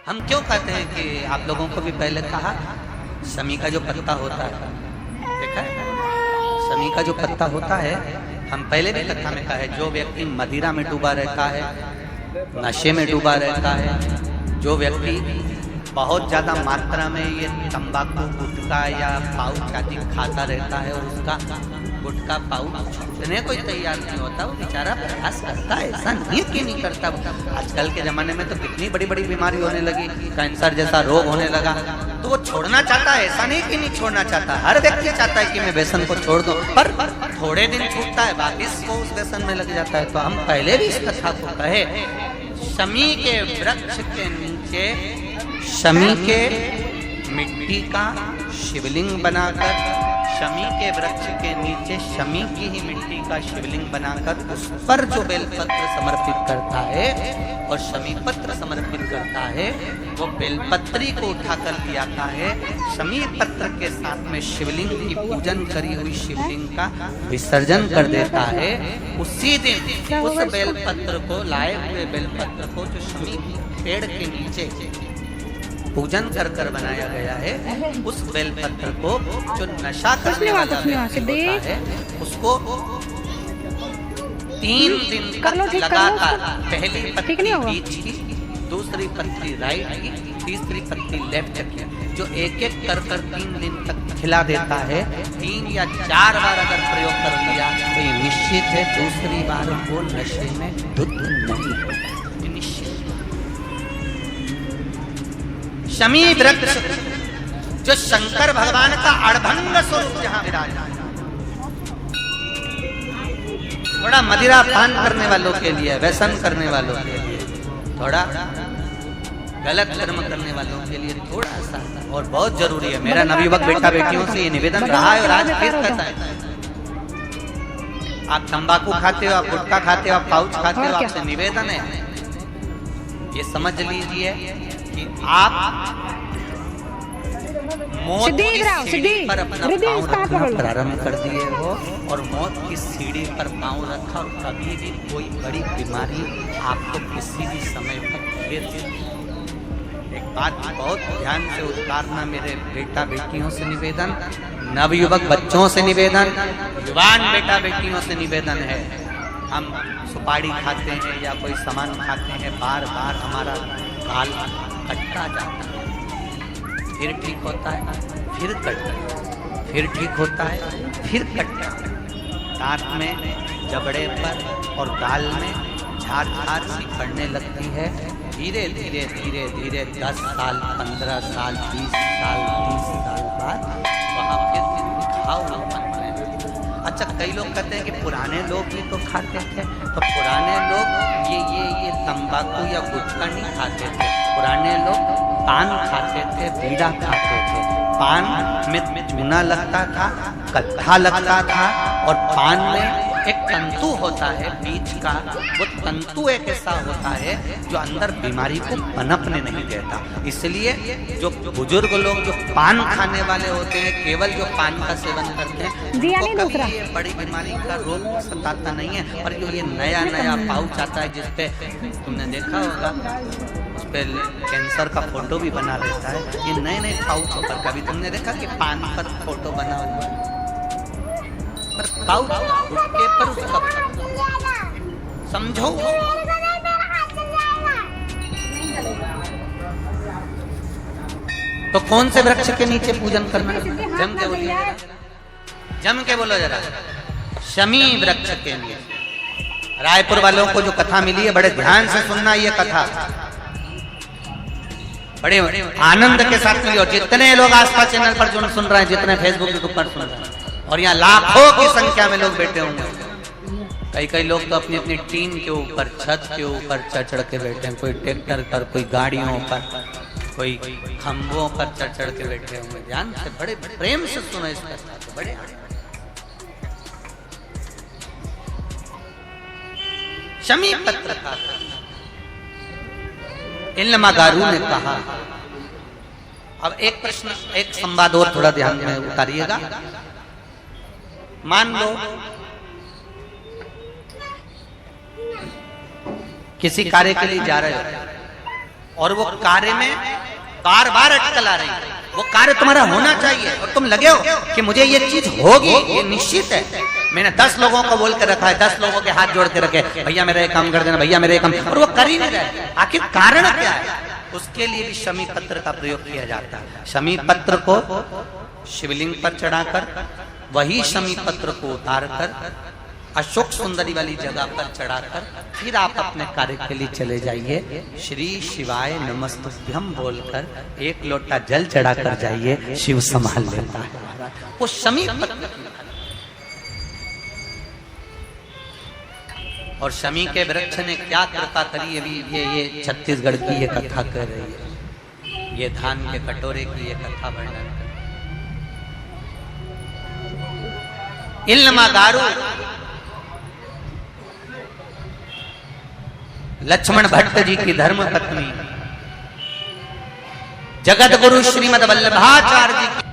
हम क्यों कहते हैं कि आप लोगों को भी पहले कहा, शमी का जो पत्ता होता है, देखा है शमी का जो पत्ता होता है, हम पहले भी कथा में कहा है, जो व्यक्ति मदिरा में डूबा रहता है, नशे में डूबा रहता है, जो व्यक्ति बहुत ज्यादा मात्रा में ये तंबाकू गुटखा या पाउच आदि खाता रहता है और उसका गुटखा पाउच छूटने कोई तैयार नहीं होता, वो बेचारा प्रयास करता है, ऐसा नहीं कि नहीं करता। आजकल के जमाने में तो कितनी बड़ी बड़ी बीमारी होने लगी, कैंसर जैसा रोग होने लगा, तो वो छोड़ना चाहता है, ऐसा नहीं कि नहीं छोड़ना चाहता। हर व्यक्ति चाहता है कि मैं व्यसन को छोड़ दूं, पर थोड़े दिन छूटता है, वापिस वो उस व्यसन में लग जाता है। तो हम पहले भी इस कथा को कहे, शमी के वृक्ष के नीचे शमी के मिट्टी का शिवलिंग बनाकर, शमी के वृक्ष के नीचे शमी की ही मिट्टी का शिवलिंग बनाकर उस पर जो बेलपत्र समर्पित करता है और शमी पत्र समर्पित करता है, वो बेलपत्री को उठाकर ले आता है, शमी पत्र के साथ में शिवलिंग की पूजन करी हुई शिवलिंग का विसर्जन कर देता है। उसी दिन उस बेलपत्र को, लाए हुए बेलपत्र को जो शमी पेड़ के नीचे पूजन कर कर बनाया गया है, उस बेलपत्र को जो नशा करने वाला व्यक्ति होता है, उसको 3 दिन तक लगातार पहली पत्ती बीच की, दूसरी पत्ती राइट की, तीसरी पत्ती लेफ्ट की, जो एक एक कर 3 दिन तक खिला देता है। 3 या 4 बार अगर प्रयोग कर लिया तो ये निश्चित है दूसरी बार वो नशे में धुत नहीं होगा। शमी वृक्ष जो शंकर भगवान का अड़भंग स्वरूप जहां विराजमान, थोड़ा मदिरा पान करने वालों के लिए, व्यसन करने वालों के लिए, थोड़ा गलत कर्म करने वालों के लिए थोड़ा सा और बहुत जरूरी है। मेरा नवयुवक बेटा बेटियों से ये निवेदन रहा है और आज फिर कहता है, आप तंबाकू खाते हो, आप गुटखा खाते हो, आप पाउच खाते हो, आपसे निवेदन है ये समझ लीजिए कि आप मौत की सीढ़ी पर अपना पांव रखना प्रारंभ कर दिए हो और मौत की सीढ़ी पर पांव रखा और कभी भी कोई बड़ी बीमारी आपको किसी भी समय पर घेर सकती। एक बात बहुत ध्यान से उतारना, मेरे बेटा बेटियों से निवेदन, नवयुवक बच्चों से निवेदन, युवान बेटा बेटियों से निवेदन है, हम सुपारी खाते हैं या कोई सामान खाते हैं, बार बार हमारा गाल कटता जाता है, फिर ठीक होता है, फिर कटता है, फिर ठीक होता है, फिर कटता है, दांत में, जबड़े पर और गाल में झार सी पड़ने लगती है। धीरे धीरे धीरे धीरे 10 साल, 15 साल, 20 साल, 30 साल बाद वहाँ फिर घाव बनने लगते हैं। अच्छा, कई लोग कहते हैं कि पुराने लोग भी तो खाते थे, तो पुराने लोग ये तंबाकू या गुटखा नहीं खाते थे, पुराने लोग पान खाते थे, बीड़ा खाते थे। पान में चूना लगता था, कत्था लगता था और पान में एक तंतु होता है बीच का, वो तंतु एक ऐसा होता है जो अंदर बीमारी को पनपने नहीं देता। इसलिए जो बुजुर्ग लोग जो पान खाने वाले होते हैं, केवल जो पान का सेवन करते हैं, उनको कभी ये बड़ी बीमारी का रोग सताता नहीं है। और जो ये नया नया पाउच आता है जिसपे तुमने देखा होगा, उस पर कैंसर का फोटो भी बना रहता है, ये नए नए पाउचों पर कभी तुमने देखा कि पान पर फोटो बना हुआ है, पर पाउच के पर उसका समझो। तो कौन से वृक्ष के नीचे पूजन करना है? जम के बोलिए, जम के बोलो जरा, शमी वृक्ष के नीचे। रायपुर वालों को जो कथा मिली है, बड़े ध्यान से सुनना ये कथा, बड़े आनंद के साथ मिली। और जितने लोग आस्था चैनल पर जो सुन रहे हैं, जितने फेसबुक यूट्यूब पर सुन रहे हैं, और यहाँ लाखों की संख्या में लोग बैठे होंगे, कई लोग तो अपनी अपनी टीन के ऊपर, छत के ऊपर चढ़ के बैठे हैं, कोई ट्रैक्टर पर, कोई गाड़ियों पर, कोई खंभों पर चढ़ के बैठे होंगे। ध्यान से, बड़े प्रेम से सुनो इस कथा को, बड़े शमी पत्र का इल्मागारू ने कहा। अब एक प्रश्न, एक संवाद और थोड़ा ध्यान में उतारिएगा। मान लो किसी कार्य के लिए जा रहे हो और वो कार्य में बार बार अटकल आ रही है। वो कार्य तुम्हारा होना चाहिए और तुम लगे हो कि मुझे ये चीज होगी, ये निश्चित है। मैंने 10 लोगों को बोल के रखा है, 10 लोगों के हाथ जोड़ के रखे, भैया मेरा ये काम कर देना, भैया मेरा ये काम, और वो कर ही नहीं रहे। आखिर कारण क्या है? उसके लिए भी शमी पत्र का प्रयोग किया जाता है। शमी पत्र को शिवलिंग पर चढ़ाकर, वही शमी पत्र को उतारकर अशोक सुंदरी वाली जगह पर चढ़ाकर फिर आप अपने कार्य के लिए चले जाइए। श्री शिवाय नमस्तुभ्यम बोलकर 1 लोटा जल चढ़ाकर जाइए, शिव संभाल लेता है। वो शमी पत्र और शमी के वृक्ष ने क्या कृपा करी, अभी ये छत्तीसगढ़ की ये कथा कर रही है। ये धान के कटोरे की ये कथा वर्णन कर, इल्मा गारू लक्ष्मण भट्ट जी की धर्म पत्नी जगत गुरु श्रीमद वल्लभाचार्य जी की